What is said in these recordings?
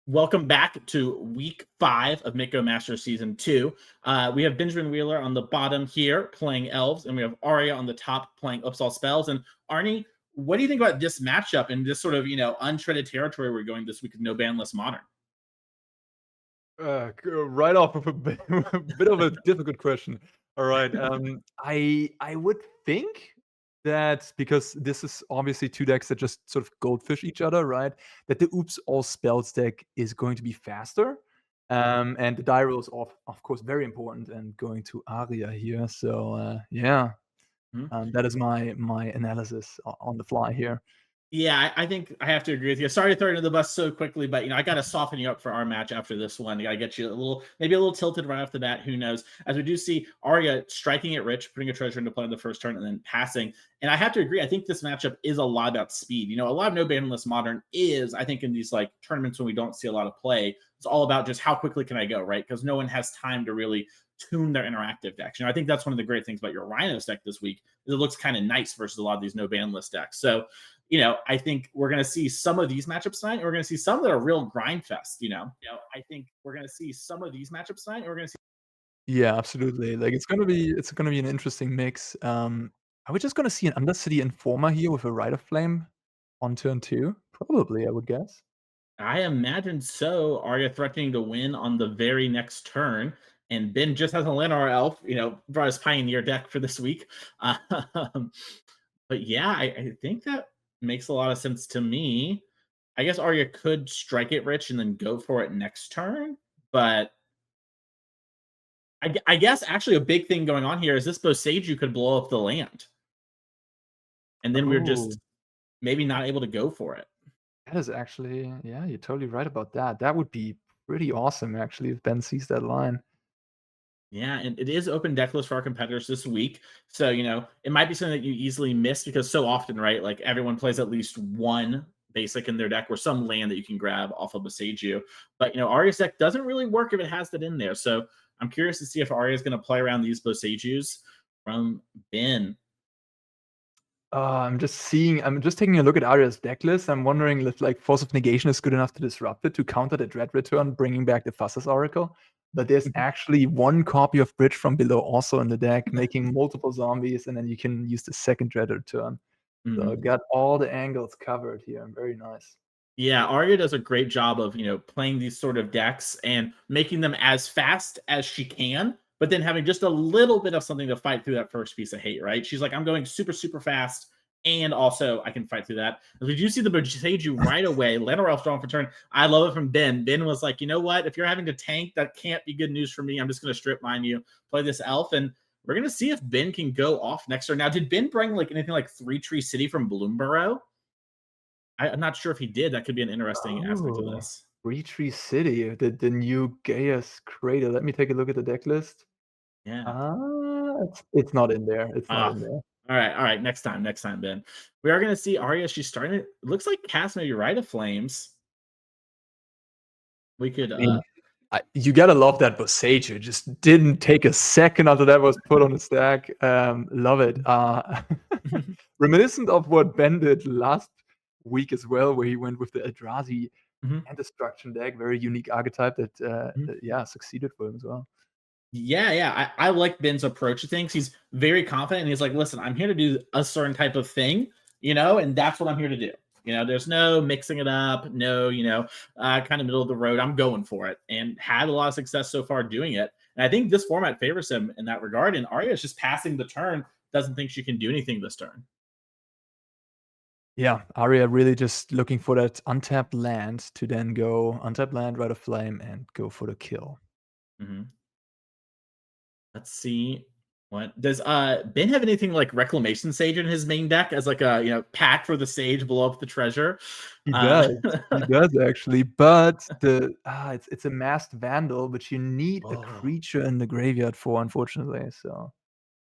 Welcome back to week 5 of MTGO Master Season 2. We have Benjamin Wheeler on the bottom here playing Elves, and we have Arya on the top playing Upsal Spells. And Arnie, what do you think about this matchup and this sort of, untreaded territory we're going this week with no banless Modern? Right off of a bit, a bit of a difficult question. All right. I would think that because this is obviously two decks that just sort of goldfish each other, right? That the Oops All Spells deck is going to be faster. And the die roll is of course very important and going to Arya here. So yeah, that is my analysis on the fly here. Yeah, I think I have to agree with you. Sorry to throw you under the bus so quickly, but I got to soften you up for our match after this one. I got to get you maybe a little tilted right off the bat. Who knows? As we do see Arya striking it rich, putting a treasure into play on the first turn, and then passing. And I have to agree. I think this matchup is a lot about speed. A lot of no banless Modern is, I think, in these like tournaments when we don't see a lot of play, it's all about just how quickly can I go, right? Because no one has time to really tune their interactive decks. I think that's one of the great things about your Rhinos deck this week is it looks kind of nice versus a lot of these no banless decks. So I think we're going to see some of these matchups tonight, and we're going to see some that are real grind fest. I think we're going to see some of these matchups tonight, and we're going to see. Yeah, absolutely. Like it's gonna be an interesting mix. Are we just gonna see an Undercity Informer here with a Rite of Flame on turn 2? Probably, I would guess. I imagine so. Arya threatening to win on the very next turn, and Ben just has a Lennar Elf. Brought his Pioneer deck for this week. But yeah, I think that makes a lot of sense to me. I guess Arya could strike it rich and then go for it next turn, but I guess actually a big thing going on here is this Boseiju could blow up the land. And then we're Oh, just maybe not able to go for it. that is actually, yeah, you're totally right about that. That would be pretty awesome actually if Ben sees that line. Yeah, and it is open deck list for our competitors this week. So, it might be something that you easily miss because so often, right? Like everyone plays at least one basic in their deck or some land that you can grab off of Boseiju. But, Arya's deck doesn't really work if it has that in there. So I'm curious to see if Arya is going to play around these Boseijus from Ben. I'm just taking a look at Arya's deck list. I'm wondering if like Force of Negation is good enough to disrupt it to counter the Dread Return, bringing back the Fusses Oracle. But there's actually one copy of Bridge from Below also in the deck, making multiple zombies, and then you can use the second Dread Return. So got all the angles covered here. Very nice. Yeah, Arya does a great job of, playing these sort of decks and making them as fast as she can, but then having just a little bit of something to fight through that first piece of hate, right? She's like, I'm going super, super fast, and also I can fight through that. Did you see the Boseiju right away? Lennar Elf drawn for turn. I love it from Ben. Ben was like, you know what? If you're having to tank, that can't be good news for me. I'm just going to strip mine you, play this elf, and we're going to see if Ben can go off next turn. Now, did Ben bring like anything like 3-Tree City from Bloomborough? I'm not sure if he did. That could be an interesting aspect of this. 3-Tree City, the new Gaia's Crater. Let me take a look at the deck list. Yeah. It's not in there. It's not Ah. in there. All right. Next time, Ben. We are going to see Arya. She's starting. It looks like cast maybe Rite of Flames. We could. I mean, you gotta love that Boseiju. Just didn't take a second after that was put on the stack. Love it. Reminiscent of what Ben did last week as well, where he went with the Eldrazi and Destruction deck. Very unique archetype that succeeded for him as well. Yeah. I like Ben's approach to things. He's very confident, and he's like, "Listen, I'm here to do a certain type of thing, and that's what I'm here to do." There's no mixing it up, no, kind of middle of the road. I'm going for it, and had a lot of success so far doing it. And I think this format favors him in that regard. And Arya is just passing the turn, doesn't think she can do anything this turn. Yeah, Arya really just looking for that untapped land to then go untap land, Rite of Flame, and go for the kill. Let's see. What does Ben have anything like Reclamation Sage in his main deck as like a pack for the sage, blow up the treasure? He does. He does actually, but it's a masked vandal, which you need a creature in the graveyard for, unfortunately. So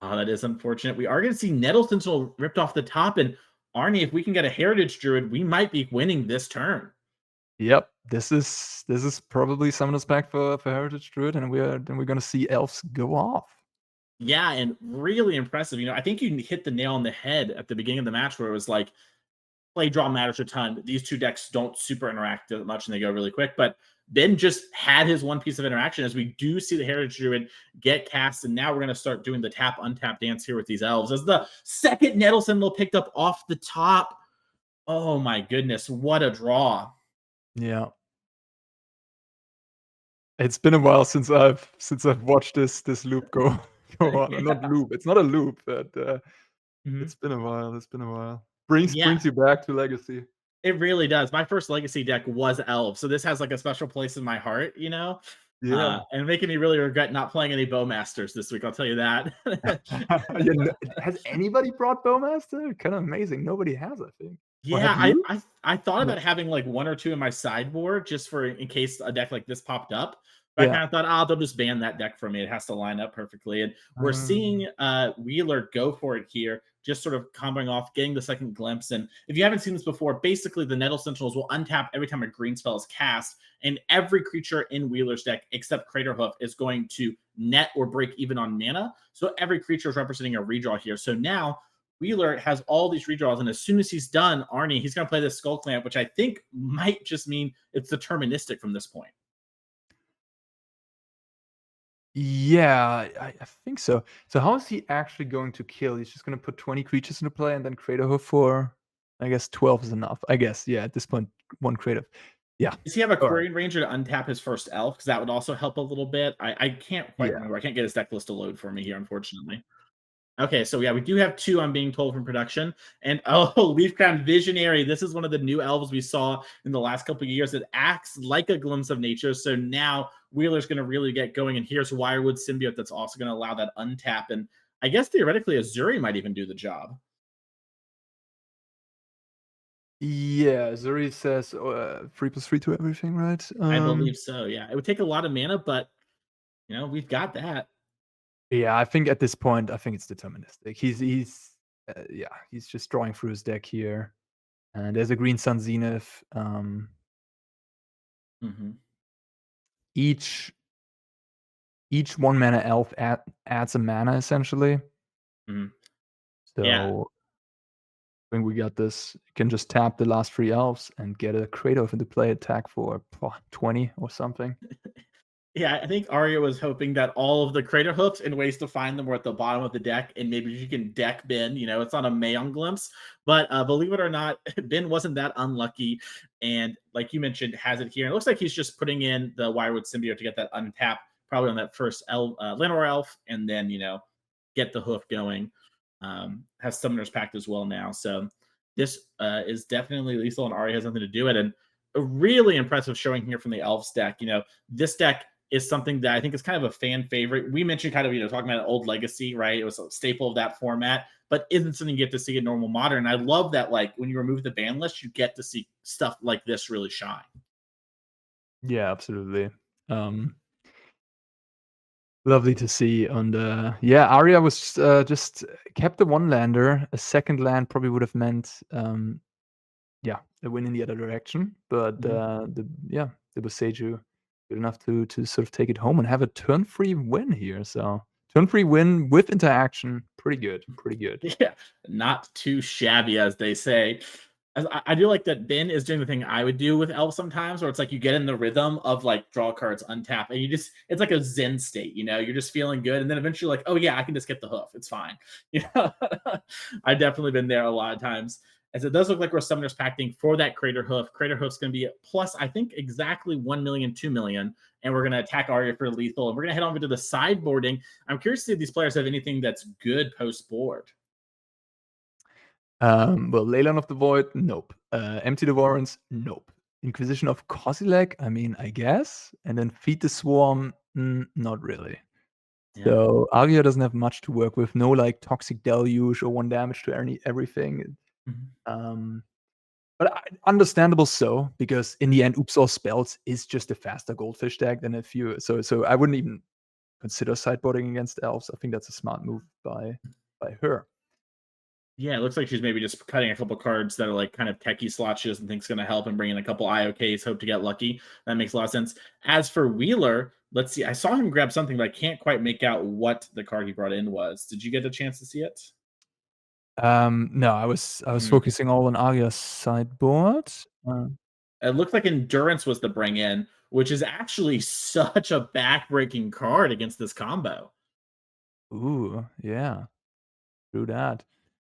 that is unfortunate. We are going to see Nettle Sentinel ripped off the top, and Arnie, if we can get a Heritage Druid, we might be winning this turn. Yep, this is probably Summoner's Pact for Heritage Druid, and we're gonna see Elves go off. Yeah, and really impressive. I think you hit the nail on the head at the beginning of the match where it was like play draw matters a ton. These two decks don't super interact that much and they go really quick. But Ben just had his one piece of interaction as we do see the Heritage Druid get cast. And now we're going to start doing the tap untap dance here with these elves. As the second Nettle Sentinel picked up off the top. Oh my goodness, what a draw. Yeah. It's been a while since I've watched this loop go on. Yeah. Not loop. It's not a loop, but Mhm. it's been a while. It's been a while. Brings Yeah, you back to Legacy. it really does. My first Legacy deck was Elves, so this has like a special place in my heart, you know? Yeah. And making me really regret not playing any Bowmasters this week, I'll tell you that. Has anybody brought Bowmaster? Kind of amazing. Nobody has, I think. Or Yeah, have you? I thought No. about having like one or two in my sideboard just for in case a deck like this popped up. But I Yeah. kind of thought, oh, they'll just ban that deck from me. It has to line up perfectly. And we're seeing Wheeler go for it here, just sort of comboing off, getting the second glimpse. And if you haven't seen this before, basically the Nettle Sentinels will untap every time a green spell is cast, and every creature in Wheeler's deck except Craterhoof is going to net or break even on mana. So every creature is representing a redraw here. So now Wheeler has all these redraws, and as soon as he's done, Arnie, he's going to play this Skull Clamp, which I think might just mean it's deterministic from this point. Yeah, I think so. So how is he actually going to kill? He's just going to put 20 creatures into play and then Craterhoof for, I guess 12 is enough. I guess, yeah, at this point, one Craterhoof. Yeah. Does he have a All right. Quirion Ranger to untap his first elf? Because that would also help a little bit. I can't quite Yeah. remember. I can't get his deck list to load for me here, unfortunately. Okay, so yeah, we do have two, I'm being told, from production. And oh, Leafcrown Visionary. This is one of the new elves we saw in the last couple of years that acts like a glimpse of nature. So now Wheeler's going to really get going. And here's Wirewood Symbiote that's also going to allow that untap. And I guess theoretically, Azuri might even do the job. Yeah, Zuri says 3+3 to everything, right? I believe so. Yeah, it would take a lot of mana, but we've got that. Yeah, I think at this point, I think it's deterministic. He's just drawing through his deck here, and there's a Green Sun Zenith. Hmm. Each 1 mana elf adds a mana essentially. Hmm. Yeah. So I think we got this. You can just tap the last 3 elves and get a Kratos into play attack for 20 or something. Yeah, I think Arya was hoping that all of the crater hooks and ways to find them were at the bottom of the deck, and maybe you can deck Ben. It's not a Mayon glimpse, but believe it or not, Ben wasn't that unlucky. And like you mentioned, has it here. It looks like he's just putting in the Wirewood Symbiote to get that untap, probably on that first Llanowar Elf, and then get the hoof going. Has Summoner's Pact as well now, so this is definitely lethal, and Arya has nothing to do it. And a really impressive showing here from the Elves deck. This deck is something that I think is kind of a fan favorite. We mentioned kind of, talking about an old Legacy, right? It was a staple of that format, but isn't something you get to see in normal Modern. I love that, like, when you remove the ban list, you get to see stuff like this really shine. Yeah, absolutely. Lovely to see. And yeah, Arya was just kept the one lander. A second land probably would have meant yeah, a win in the other direction. But the Boseiju good enough to sort of take it home and have a turn 3 win here. So turn 3 win with interaction, pretty good, pretty good. Yeah, not too shabby, as they say. I do like that Ben is doing the thing I would do with Elf sometimes, where it's like you get in the rhythm of like draw cards, untap, and it's like a Zen state, you're just feeling good. And then eventually like, oh yeah, I can just get the hoof. It's fine. I've definitely been there a lot of times. As it does look like we're Summoner's Pacting for that Crater Hoof. Crater Hoof's going to be plus, I think, exactly 1 million, 2 million. And we're going to attack Arya for lethal. And we're going to head over to the sideboarding. I'm curious to see if these players have anything that's good post board. Well, Leyland of the Void, nope. Empty the Warrens, nope. Inquisition of Kozilek, I mean, I guess. And then Feed the Swarm, not really. Yeah. So Arya doesn't have much to work with. No like Toxic Deluge or 1 damage to everything. But understandable so, because in the end, Oops All Spells is just a faster Goldfish deck than if you. So I wouldn't even consider sideboarding against Elves. I think that's a smart move by her. Yeah, it looks like she's maybe just cutting a couple cards that are like kind of techie slots she doesn't think is going to help and bring in a couple IOKs, hope to get lucky. That makes a lot of sense. As for Wheeler, let's see. I saw him grab something, but I can't quite make out what the card he brought in was. Did you get a chance to see it? No, I was Hmm. focusing all on Arya's sideboard. Uh, It looked like endurance was the bring in, which is actually such a backbreaking card against this combo. ooh, yeah, true that.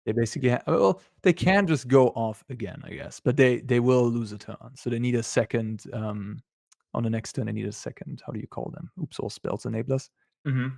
They basically well, they can just go off again, I guess, but they will lose a turn, so they need a second, on the next turn, they need a second, how do you call them? Oops, all spells enablers. Hmm.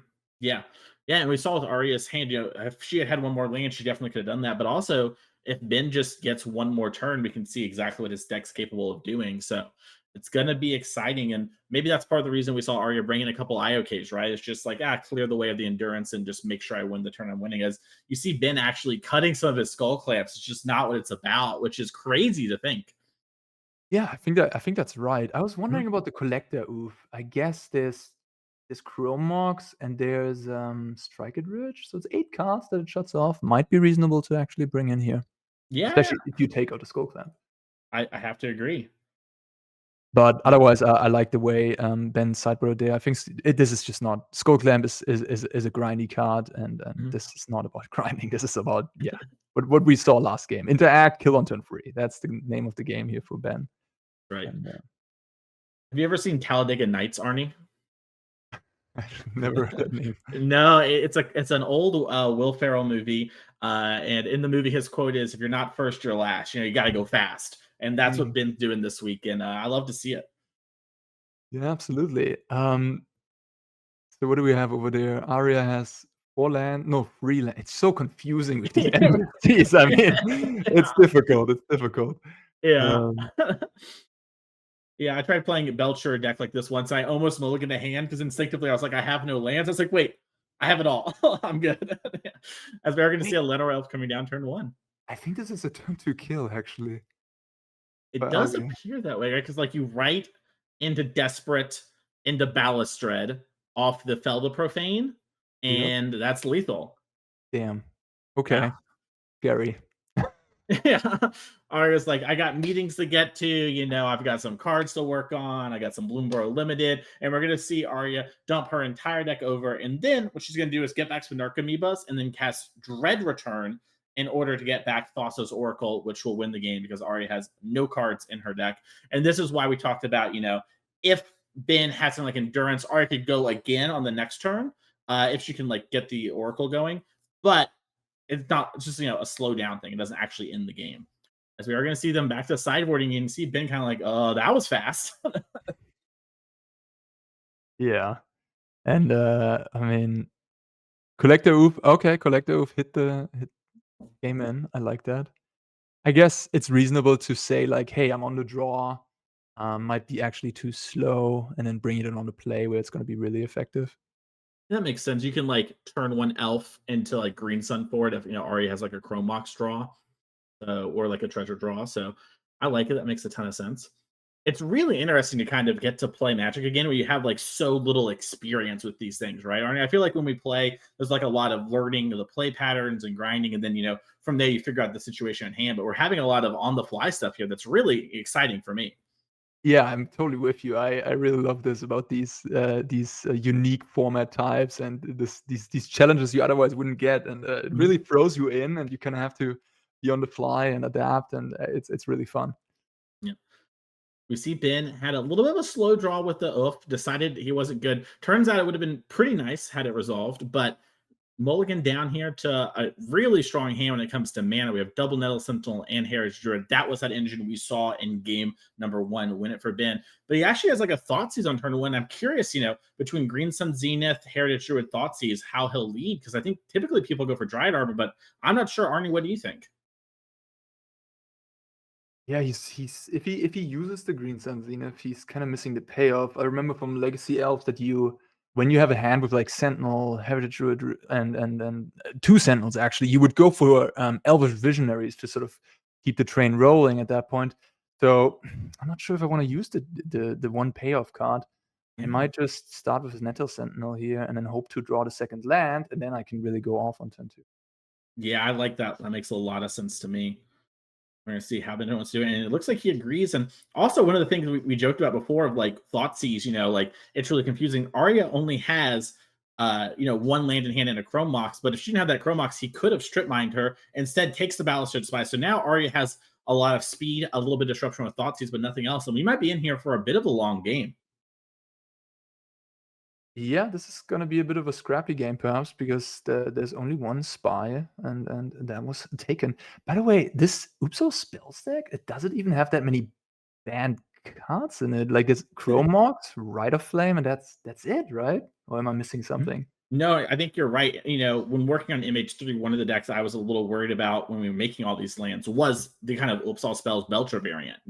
Yeah. Yeah. And we saw with Arya's hand, if she had had one more land, she definitely could have done that. But also, if Ben just gets one more turn, we can see exactly what his deck's capable of doing. So it's going to be exciting. And maybe that's part of the reason we saw Arya bring in a couple IOKs, right? It's just like, clear the way of the endurance and just make sure I win the turn I'm winning. As you see Ben actually cutting some of his skull clamps. It's just not what it's about, which is crazy to think. Yeah, I think that's right. I was wondering about the collector oof. I guess there's Chrome Mox and there's, Strike It Rich, so it's 8 cards that it shuts off. Might be reasonable to actually bring in here, Yeah. especially if you take out the Skull Clamp. I have to agree. But otherwise, I like the way, Ben sideboarded there. I think this is just not Skull Clamp is a grindy card, and Mhm. this is not about grinding. This is about, yeah, what we saw last game. Interact, kill on turn 3. That's the name of the game here for Ben, Right. and, Have you ever seen Talladega Nights, Arnie? I've never heard that name. No, it's an old Will Ferrell movie, and in the movie, his quote is, "If you're not first, you're last. You got to go fast," and that's what Mhm. Ben's doing this week, and I love to see it. Yeah, absolutely. So what do we have over there? Arya has 4 land, no, 3 land. It's so confusing with these NFTs. I mean, it's difficult. It's difficult. Yeah, Um, yeah. I tried playing a Belcher deck like this once. I almost mulliganed a hand because instinctively I was like, I have no lands. I was like, wait, I have it all. I'm good. As we're going to I see a Leno Elf coming down turn one. I think this is a turn 2 kill actually It by does Arya. appear that way, right? Because like you write into Desperate into Balustred off the Felda Profane, Yep. and that's lethal. Damn. Yeah. Okay, Gary. Yeah. Arya's like, I got meetings to get to, I've got some cards to work on, I got some Bloomborough Limited, and we're gonna see Arya dump her entire deck over, and then what she's gonna do is get back some Narcomoebas and then cast Dread Return in order to get back Thassa's Oracle, which will win the game because Arya has no cards in her deck. And this is why we talked about, if Ben has something like Endurance, Arya could go again on the next turn, if she can like get the Oracle going. But it's just a slow down thing. It doesn't actually end the game. As we are going to see them back to sideboarding, you can see Ben kind of like, oh, that was fast. Yeah, and, I mean, Collector Oof, okay, Collector Oof hit came in. I like that. I guess it's reasonable to say like, "Hey, I'm on the draw." Might be actually too slow, and then bring it in on the play where it's gonna be really effective. That makes sense. You can like turn one elf into like Green Sun for it if Arya has like a Chrome Mox draw, or like a treasure draw. So I like it. That makes a ton of sense. It's really interesting to kind of get to play Magic again, where you have like so little experience with these things, right? Arnie, I feel like when we play, there's like a lot of learning of the play patterns and grinding, and then from there you figure out the situation at hand. But we're having a lot of on the fly stuff here that's really exciting for me. Yeah, I'm totally with you. I really love this about these unique format types and these challenges you otherwise wouldn't get, and, it Mhm. really throws you in, and you kinda have to be on the fly and adapt, and, it's really fun. Yeah. We see Ben had a little bit of a slow draw with the oof, decided he wasn't good. Turns out it would have been pretty nice had it resolved, but Mulligan down here to a really strong hand when it comes to mana. We have double Nettle Sentinel and Heritage Druid. That was that engine we saw in game number one, win it for Ben. But he actually has like a Thoughtseize on turn one. I'm curious, between Green Sun Zenith, Heritage Druid, Thoughtseize, how he'll lead. Because I think typically people go for Dryad Arbor, but I'm not sure. Arnie, what do you think? Yeah, he's if he uses the Green Sun Zenith, he's kinda missing the payoff. I remember from Legacy Elves that when you have a hand with, like, Sentinel, Heritage Druid, and 2 Sentinels actually, you would go for, Elvish Visionaries to sort of keep the train rolling at that point. So, I'm not sure if I wanna use the one payoff card. I Yeah. might just start with his Nettle Sentinel here and then hope to draw the second land, and then I can really go off on turn 2. Yeah, I like that. That makes a lot of sense to me. We're gonna see how Bennett wants to do it, and it looks like he agrees. And also, one of the things we joked about before of like Thoughtseize, like it's really confusing. Arya only has one land in hand and a Chrome Mox. But if she didn't have that Chrome Mox, he could have strip mined her. Instead, takes the Balustrade Spy. So now Arya has a lot of speed, a little bit of disruption with Thoughtseize, but nothing else. And we might be in here for a bit of a long game. Yeah, this is gonna be a bit of a scrappy game, perhaps, because there's only one spy, and that was taken. By the way, this Upso spells deck, it doesn't even have that many banned cards in it. Like it's Chrome Mox, Rite of Flame, and that's it, right? Or am I missing something? No, I think you're right. When working on MH3, one of the decks I was a little worried about when we were making all these lands was the kind of Oops All Spells Belcher variant,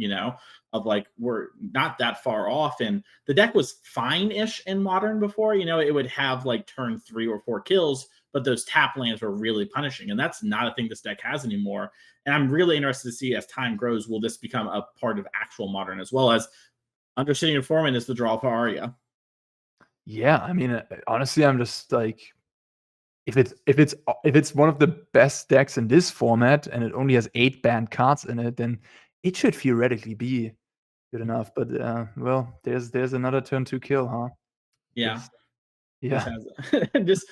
of like, we're not that far off. And the deck was fine-ish in Modern before. It would have like turn 3 or 4 kills, but those tap lands were really punishing. And that's not a thing this deck has anymore. And I'm really interested to see, as time grows, will this become a part of actual Modern, as well as Undercity Informant is the draw for Arya. Yeah, I mean, honestly, I'm just like, if it's one of the best decks in this format and it only has 8 banned cards in it, then it should theoretically be good enough. But well, there's another turn 2 kill, huh? Yeah. Yeah. Just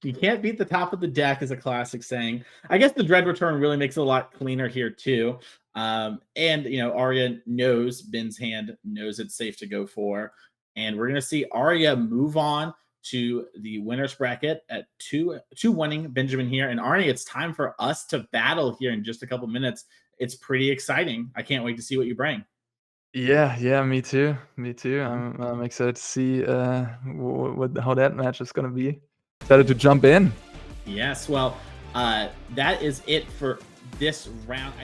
you can't beat the top of the deck is a classic saying. I guess the Dread Return really makes it a lot cleaner here too. And Arya knows Ben's hand, knows it's safe to go for. And we're gonna see Arya move on to the winner's bracket at two winning Benjamin here. And Arnie, it's time for us to battle here in just a couple minutes. It's pretty exciting. I can't wait to see what you bring. Yeah, me too. I'm excited to see how that match is gonna be. Excited to jump in. Yes, well, that is it for this round.